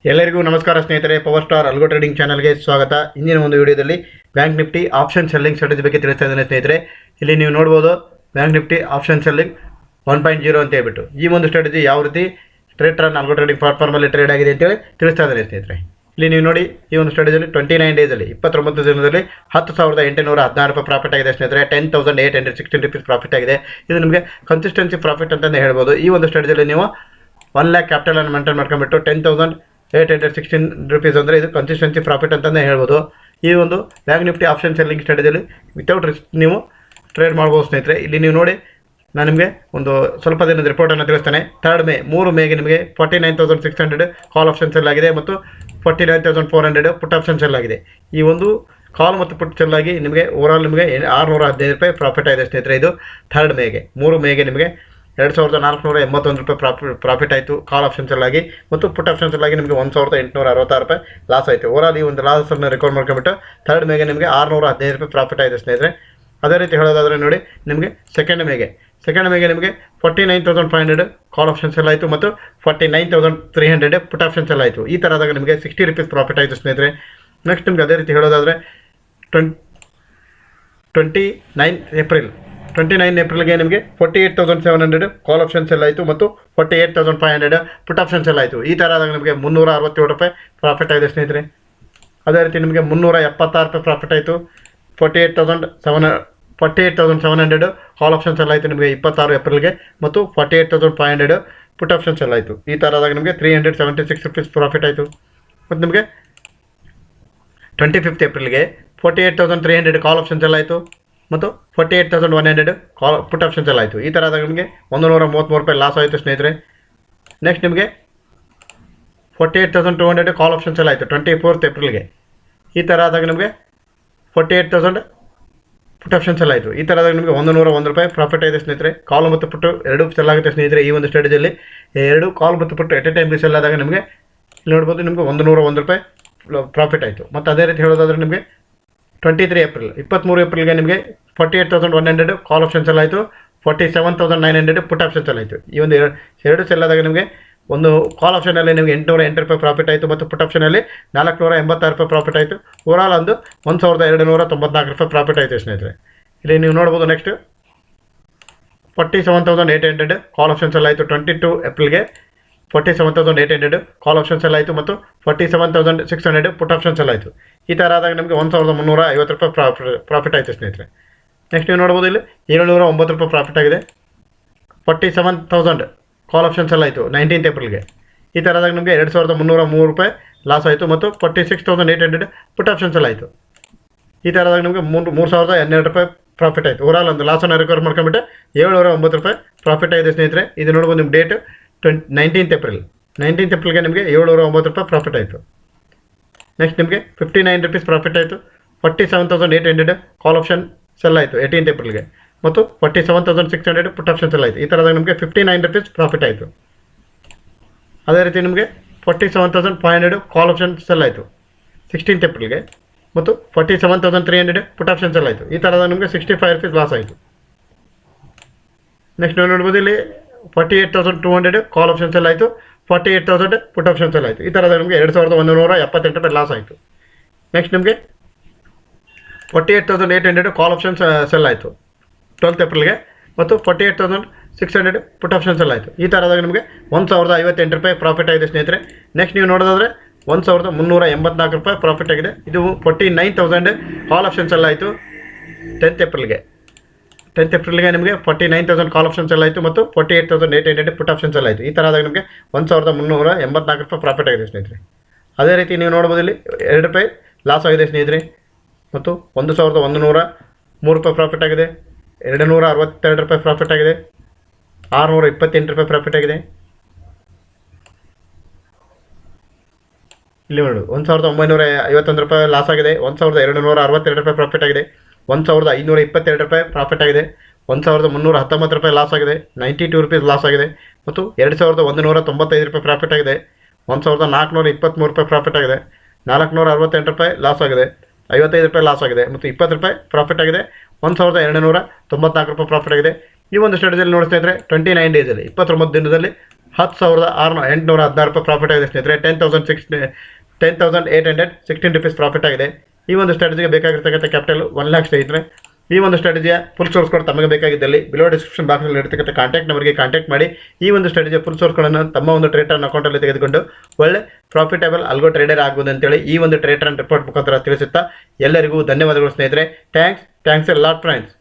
ಎಲ್ಲರಿಗೂ ನಮಸ್ಕಾರ ಸ್ನೇಹಿತರೆ, ಪವರ್ ಸ್ಟಾರ್ ಅಲ್ಗೋ ಟ್ರೇಡಿಂಗ್ ಚಾನಲ್ಗೆ ಸ್ವಾಗತ. ಇಂದಿನ ಒಂದು ವಿಡಿಯೋದಲ್ಲಿ bank Nifty option selling strategy ಬಗ್ಗೆ ತಿಳಿಸ್ತಾ ಇದ್ದೇನೆ ಸ್ನೇಹಿತರೆ. ಇಲ್ಲಿ ನೀವು ನೋಡ್ಬೋದು ಬ್ಯಾಂಕ್ ನಿಫ್ಟಿ ಆಪ್ಷನ್ ಸೆಲ್ಲಿಂಗ್ 1.0 ಅಂತ ಹೇಳ್ಬಿಟ್ಟು ಈ ಒಂದು ಸ್ಟ್ರಾಟಜಿ ಯಾವ ರೀತಿ ಸ್ಟ್ರೇಟ್ ರನ್ ಅಲ್ಗೋ ಟ್ರೇಡಿಂಗ್ ಪ್ಲಾಟ್ಫಾರ್ಮಲ್ಲಿ ಟ್ರೇಡ್ ಆಗಿದೆ ಅಂತೇಳಿ ತಿಳಿಸ್ತಾ ಇದ್ದೇನೆ ಸ್ನೇಹಿತರೆ. ಇಲ್ಲಿ ನೀವು ನೋಡಿ ಈ ಒಂದು ಸ್ಟ್ರಾಟಜಿಯಲ್ಲಿ 29 ಡೇಸಲ್ಲಿ 29 ದಿನದಲ್ಲಿ 10,816 ರೂಪಾಯಿ ಪ್ರಾಫಿಟ್ ಆಗಿದೆ ಸ್ನೇಹಿತರೆ. 10,816 ರೂಪೀಸ್ ಪ್ರಾಫಿಟ್ ಆಗಿದೆ. ಇದು ನಿಮಗೆ ಕನ್ಸಿಸ್ಟೆನ್ಸಿ ಪ್ರಾಫಿಟ್ ಅಂತಲೇ ಹೇಳ್ಬೋದು. ಈ ಒಂದು ಸ್ಟ್ರಾಟಜಿಯಲ್ಲಿ ನೀವು 1 lakh ಕ್ಯಾಪಿಟಲ್ ಅನ್ನು ಮೇಂಟೈನ್ ಮಾಡ್ಕೊಂಡ್ಬಿಟ್ಟು 10,816 ರೂಪೀಸ್ ಅಂದರೆ ಇದು ಕನ್ಸಿಸ್ಟೆನ್ಸಿ ಪ್ರಾಫಿಟ್ ಅಂತಲೇ ಹೇಳ್ಬೋದು. ಈ ಒಂದು ಬ್ಯಾಂಕ್ ನಿಫ್ಟಿ ಆಪ್ಷನ್ ಸೆಲ್ಲಿಂಗ್ ಸ್ಟ್ರಾಟಜಿಯಲ್ಲಿ ವಿತೌಟ್ ರಿಸ್ಕ್ ನೀವು ಟ್ರೇಡ್ ಮಾಡ್ಬೋದು ಸ್ನೇಹಿತರೆ. ಇಲ್ಲಿ ನೀವು ನೋಡಿ ನಾನು ನಿಮಗೆ ಒಂದು ಸ್ವಲ್ಪ ದಿನದ ರಿಪೋರ್ಟನ್ನು ತಿಳಿಸ್ತೇನೆ. 3 ಮೇಗೆ ನಿಮಗೆ 49,600 ಕಾಲ್ ಆಪ್ಷನ್ ಸೆಲ್ ಆಗಿದೆ ಮತ್ತು 49,400 ಪುಟ್ ಆಪ್ಷನ್ ಸೆಲ್ ಆಗಿದೆ. ಈ ಒಂದು ಕಾಲ್ ಮತ್ತು ಪುಟ್ ಸೆಲ್ ಆಗಿ ನಿಮಗೆ ಓವರಾಲ್ ನಿಮಗೆ 615 ರೂಪಾಯಿ ಪ್ರಾಫಿಟ್ ಆಗಿದೆ ಸ್ನೇಹಿತರೆ. ಇದು 3 ಮೇಗೆ 3 ಮೇಗೆ ನಿಮಗೆ 2,481 ರೂಪಾಯಿ ಪ್ರಾಫಿಟ್ ಆಯಿತು ಕಾಲ್ ಆಪ್ಷನ್ ಸೆಲ್ ಆಗಿ, ಮತ್ತು ಪುಟ್ ಆಪ್ಷನ್ ಸೆಲ್ ಆಗಿ ನಿಮಗೆ 1,866 ರೂಪಾಯಿ ಲಾಸ್ ಆಯಿತು. ಓವರಾಲ್ ಈ ಒಂದು ಲಾಸನ್ನು ರೆಕಾರ್ಡ್ ಮಾಡ್ಕೊಂಡ್ಬಿಟ್ಟು 3 ಮೇಗೆ ನಿಮಗೆ 615 ರೂಪಾಯಿ ಪ್ರಾಫಿಟ್ ಆಯಿತು ಸ್ನೇಹಿತರೆ. ಅದೇ ರೀತಿ ಹೇಳೋದಾದರೆ ನೋಡಿ ನಿಮಗೆ ಸೆಕೆಂಡ್ ಮೇಗೆ ನಿಮಗೆ 49,500 ಕಾಲ್ ಆಪ್ಷನ್ ಸೆಲ್ ಆಯಿತು ಮತ್ತು 49,300 ಪುಟ್ ಆಪ್ಷನ್ ಸೆಲ್ ಆಯಿತು. ಈ ಥರದಾಗ ನಿಮಗೆ 60 ರೂಪೀಸ್ ಪ್ರಾಫಿಟ್ ಆಯಿತು ಸ್ನೇಹಿತರೆ. ನೆಕ್ಸ್ಟ್ ನಿಮಗೆ ಅದೇ ರೀತಿ ಹೇಳೋದಾದರೆ 29 ಏಪ್ರಿಲ್ಗೆ ನಿಮಗೆ 48,700 ಕಾಲ್ ಆಪ್ಷನ್ ಸೆಲ್ ಆಯಿತು ಮತ್ತು 48,500 ಪುಟ್ ಆಪ್ಷನ್ ಸೆಲ್ ಆಯಿತು. ಈ ಥರದಾಗ ನಿಮಗೆ 367 ರೂಪಾಯಿ ಪ್ರಾಫಿಟ್ ಆಗಿದೆ ಸ್ನೇಹಿತರೆ. ಅದೇ ರೀತಿ ನಿಮಗೆ 376 ರೂಪಾಯಿ ಪ್ರಾಫಿಟ್ ಆಯಿತು. 48,700 ಕಾಲ್ ಆಪ್ಷನ್ ಸೆಲ್ ಆಯಿತು ನಿಮಗೆ 26 ಏಪ್ರಿಲ್ಗೆ ಮತ್ತು 48,500 ಪುಟ್ ಆಪ್ಷನ್ ಸೆಲ್ ಆಯಿತು. ಈ ಥರದಾಗ ನಿಮಗೆ 376 ರೂಪೀಸ್ ಪ್ರಾಫಿಟ್ ಆಯಿತು. ಮತ್ತು ನಿಮಗೆ 25 ಏಪ್ರಿಲ್ಗೆ 48,300 ಕಾಲ್ ಆಪ್ಷನ್ ಸೆಲ್ ಆಯಿತು ಮತ್ತು 48,100 ಪುಟ್ ಆಪ್ಷನ್ ಸೆಲ್ ಆಯಿತು. ಈ ಥರದಾಗ ನಿಮಗೆ 133 ರೂಪಾಯಿ ಲಾಸ್ ಆಯಿತು ಸ್ನೇಹಿತರೆ. ನೆಕ್ಸ್ಟ್ ನಿಮಗೆ 48,200 ಕಾಲ್ ಆಪ್ಷನ್ ಸೆಲ್ ಆಯಿತು 24 ಏಪ್ರಿಲ್ಗೆ. ಈ ಥರ ಆದಾಗ ನಿಮಗೆ 48,000 ಪುಟ್ ಆಪ್ಷನ್ ಸೆಲ್ ಆಯಿತು. ಈ ಥರದಾಗ ನಿಮಗೆ 101 ರೂಪಾಯಿ ಪ್ರಾಫಿಟ್ ಆಗಿದೆ ಸ್ನೇಹಿತರೆ. ಕಾಲ್ ಮತ್ತು ಪುಟ್ಟು ಎರಡೂ ಸೆಲ್ ಆಗುತ್ತೆ ಸ್ನೇಹಿತರೆ. ಈ ಒಂದು ಸ್ಟ್ರಾಟಜಿಯಲ್ಲಿ ಎರಡು ಕಾಲ್ ಮತ್ತು ಪುಟ್ಟು ಎಟ್ ಎ ಟೈಮ್ ಸೆಲ್ ಆದಾಗ ನಿಮಗೆ ಇಲ್ಲಿ ನೋಡ್ಬೋದು ನಿಮಗೆ 101 ರೂಪಾಯಿ ಪ್ರಾಫಿಟ್ ಆಯಿತು. ಮತ್ತು ಅದೇ ರೀತಿ ಹೇಳೋದಾದರೆ ನಿಮಗೆ 23 ಏಪ್ರಿಲ್ಗೆ ನಿಮಗೆ 48,100 ಕಾಲ್ ಆಪ್ಷನ್ ಸೆಲ್ ಆಯಿತು, 47,900 ಪುಟ್ ಆಪ್ಷನ್ ಸೆಲ್ ಆಯಿತು. ಈ ಒಂದು ಎರಡು ಸೆಲ್ ಆದಾಗ ನಿಮಗೆ ಒಂದು ಕಾಲ್ ಆಪ್ಷನಲ್ಲಿ ನಿಮಗೆ 808 ರೂಪಾಯಿ ಪ್ರಾಫಿಟ್ ಆಯಿತು ಮತ್ತು ಪುಟ್ ಆಪ್ಷನಲ್ಲಿ 486 ರೂಪಾಯಿ ಪ್ರಾಫಿಟ್ ಆಯಿತು. ಓವರಾಲ್ ಒಂದು 1,294 ರೂಪಾಯಿ ಪ್ರಾಫಿಟ್ ಆಯಿತು ಸ್ನೇಹಿತರೆ. ಇಲ್ಲಿ ನೀವು ನೋಡ್ಬೋದು ನೆಕ್ಸ್ಟ್ 47,800 ಕಾಲ್ ಆಪ್ಷನ್ ಸೆಲ್ ಆಯಿತು 22 ಏಪ್ರಿಲ್ಗೆ 47,800 ಕಾಲ್ ಆಪ್ಷನ್ ಸೆಲ್ ಆಯಿತು ಮತ್ತು 47,600 ಪುಟ್ ಆಪ್ಷನ್ ಸೆಲ್ ಆಯಿತು. ಈ ಥರ ಆದಾಗ ನಿಮಗೆ 1,350 ರೂಪಾಯಿ ಪ್ರಾಫಿಟ್ ಆಯಿತು ಸ್ನೇಹಿತರೆ. ನೆಕ್ಸ್ಟ್ ನೀವು ನೋಡ್ಬೋದು ಇಲ್ಲಿ 709 ರೂಪಾಯಿ ಪ್ರಾಫಿಟ್ ಆಗಿದೆ. 47,000 ಕಾಲ್ ಆಪ್ಷನ್ ಸೆಲ್ ಆಯಿತು 19 ಏಪ್ರಿಲ್ಗೆ. ಈ ಥರದಾಗ ನಿಮಗೆ 2,303 ರೂಪಾಯಿ ಲಾಸ್ ಆಯಿತು ಮತ್ತು 46,800 ಪುಟ್ ಆಪ್ಷನ್ ಸೆಲ್ ಆಯಿತು. ಈ ಥರದಾಗ ನಿಮಗೆ 3,012 ರೂಪಾಯಿ ಪ್ರಾಫಿಟ್ ಆಯಿತು. ಓವರಾಲ್ ಒಂದು ಲಾಸನ್ನು ರಿಕವರ್ ಮಾಡ್ಕೊಂಡ್ಬಿಟ್ಟು 709 ರೂಪಾಯಿ ಪ್ರಾಫಿಟ್ ಆಗಿದೆ ಸ್ನೇಹಿತರೆ. ಇದು ನೋಡ್ಬೋದು ನಿಮ್ಮ ಡೇಟ್ 19 ಏಪ್ರಿಲ್ಗೆ ನಿಮಗೆ 709 ರೂಪಾಯಿ ಪ್ರಾಫಿಟ್ ಆಯಿತು. ನೆಕ್ಸ್ಟ್ ನಿಮಗೆ 59 ರೂಪೀಸ್ ಪ್ರಾಫಿಟ್ ಆಯಿತು. 47,800 ಕಾಲ್ ಆಪ್ಷನ್ ಸೆಲ್ ಆಯಿತು 18 ಏಪ್ರಿಲ್ಗೆ ಮತ್ತು 47,600 ಪುಟ್ ಆಪ್ಷನ್ ಸೆಲ್ ಆಯಿತು. ಈ ಥರದಾಗ ನಿಮಗೆ 59 ರೂಪೀಸ್ ಪ್ರಾಫಿಟ್ ಆಯಿತು. ಅದೇ ರೀತಿ ನಿಮಗೆ 47,500 ಕಾಲ್ ಆಪ್ಷನ್ ಸೆಲ್ ಆಯಿತು 16 ಏಪ್ರಿಲ್ಗೆ ಮತ್ತು 47,300 ಪುಟ್ ಆಪ್ಷನ್ ಸೆಲ್ ಆಯಿತು. ಈ ಥರದಾಗ ನಿಮಗೆ 65 ರೂಪೀಸ್ ಲಾಸ್ ಆಯಿತು. ನೆಕ್ಸ್ಟ್ ನೀವು ನೋಡ್ಬೋದು ಇಲ್ಲಿ 48,200 ಕಾಲ್ ಆಪ್ಷನ್ ಸೆಲ್ ಆಯಿತು, 48,000 ಪುಟ್ ಆಪ್ಷನ್ ಸೆಲ್ ಆಯಿತು. ಈ ಥರದ ನಿಮಗೆ 2,178 ರೂಪಾಯಿ ಲಾಸ್ ಆಯಿತು. ನೆಕ್ಸ್ಟ್ ನಿಮಗೆ 48,800 ಕಾಲ್ ಆಪ್ಷನ್ ಸೆಲ್ ಆಯಿತು 12 ಏಪ್ರಿಲ್ಗೆ ಮತ್ತು 48,600 ಪುಟ್ ಆಪ್ಷನ್ ಸೆಲ್ ಆಯಿತು. ಈ ಥರದಾಗ ನಿಮಗೆ 1,058 ರೂಪಾಯಿ ಪ್ರಾಫಿಟ್ ಆಗಿದೆ ಸ್ನೇಹಿತರೆ. ನೆಕ್ಸ್ಟ್ ನೀವು ನೋಡೋದಾದರೆ 1,384 ರೂಪಾಯಿ ಪ್ರಾಫಿಟ್ ಆಗಿದೆ. ಇದು 49,000 ಕಾಲ್ ಆಪ್ಷನ್ ಸೆಲ್ ಆಯಿತು 10 ಏಪ್ರಿಲ್ಗೆ ನಿಮಗೆ 49,000 ಕಾಲ್ ಆಪ್ಷನ್ ಸೆಲ್ ಆಯಿತು ಮತ್ತು 48,800 ಪುಟ್ ಆಪ್ಷನ್ ಸೆಲ್ ಆಯಿತು. ಈ ಥರದಾಗ ನಿಮಗೆ 1,384 ರೂಪಾಯಿ ಪ್ರಾಫಿಟ್ ಆಗಿದೆ ಸ್ನೇಹಿತರೆ. ಅದೇ ರೀತಿ ನೀವು ನೋಡ್ಬೋದು ಇಲ್ಲಿ 2 ರೂಪಾಯಿ ಲಾಸ್ ಆಗಿದೆ ಸ್ನೇಹಿತರೆ ಮತ್ತು 1,103 ರೂಪಾಯಿ ಪ್ರಾಫಿಟ್ ಆಗಿದೆ. 262 ರೂಪಾಯಿ ಪ್ರಾಫಿಟ್ ಆಗಿದೆ. 628 ರೂಪಾಯಿ ಪ್ರಾಫಿಟ್ ಆಗಿದೆ. ಇಲ್ಲಿ ನೋಡಿ 1,951 ರೂಪಾಯಿ ಲಾಸ್ ಆಗಿದೆ. 1,262 ರೂಪಾಯಿ ಪ್ರಾಫಿಟ್ ಆಗಿದೆ. 1,522 ರೂಪಾಯಿ ಪ್ರಾಫಿಟ್ ಆಗಿದೆ. 1,319 ರೂಪಾಯಿ ಲಾಸ್ ಆಗಿದೆ. 92 ರೂಪೀಸ್ ಲಾಸ್ ಆಗಿದೆ ಮತ್ತು 2,195 ರೂಪಾಯಿ ಪ್ರಾಫಿಟ್ ಆಗಿದೆ. 1,423 ರೂಪಾಯಿ ಪ್ರಾಫಿಟ್ ಆಗಿದೆ. 468 ರೂಪಾಯಿ ಲಾಸ್ ಆಗಿದೆ. 55 ರೂಪಾಯಿ ಲಾಸ್ ಆಗಿದೆ ಮತ್ತು 20 ರೂಪಾಯಿ ಪ್ರಾಫಿಟ್ ಆಗಿದೆ. 1,294 ರೂಪಾಯಿ ಪ್ರಾಫಿಟ್ ಆಗಿದೆ. ಈ ಒಂದು ಸ್ಟ್ರಾಟಜಿಯಲ್ಲಿ ನೋಡಿ ಸ್ನೇಹಿತರೆ 29 ಡೇಸಲ್ಲಿ 29 ದಿನದಲ್ಲಿ 10,816 ರೂಪಾಯಿ ಪ್ರಾಫಿಟ್ ಆಗಿದೆ ಸ್ನೇಹಿತರೆ. 10,816 ರುಪೀಸ್ ಪ್ರಾಫಿಟ್ ಆಗಿದೆ. ಈ ಒಂದು ಸ್ಟ್ರಾಟಜಿಗೆ ಬೇಕಾಗಿರ್ತಕ್ಕಂಥ ಕ್ಯಾಪಿಟಲ್ 1 ಲ್ಯಾಕ್ ಸ್ನೇಹಿತರೆ. ಈ ಒಂದು ಸ್ಟ್ರಾಟಜಿಯ ಫುಲ್ ಸೋರ್ಸ್ ಕೋಡ್ ತಮಗೆ ಬೇಕಾಗಿದ್ದಲ್ಲಿ ಬಿಲೋ ಡಿಸ್ಕ್ರಿಪ್ಷನ್ ಬಾಕ್ಸಲ್ಲಿ ಇರತಕ್ಕಂಥ ಕಾಂಟ್ಯಾಕ್ಟ್ ನಂಬರ್ಗೆ ಕಾಂಟ್ಯಾಕ್ಟ್ ಮಾಡಿ ಈ ಒಂದು ಸ್ಟ್ರಾಟಜಿಯ ಫುಲ್ ಸೋರ್ಸ್ ಕೋಡನ್ನು ತಮ್ಮ ಒಂದು ಟ್ರೇಡರ್ ಅಕೌಂಟಲ್ಲಿ ತೆಗೆದುಕೊಂಡು ಒಳ್ಳೆ ಪ್ರಾಫಿಟೇಬಲ್ ಅಲ್ಗೋ ಟ್ರೇಡರ್ ಆಗ್ಬೋದು ಅಂತೇಳಿ ಈ ಒಂದು ಟ್ರೇಡರ್ ರಿಪೋರ್ಟ್ ಮುಖಾಂತರ ತಿಳಿಸುತ್ತಾ ಎಲ್ಲರಿಗೂ ಧನ್ಯವಾದಗಳು ಸ್ನೇಹಿತರೆ. Thanks A lot friends.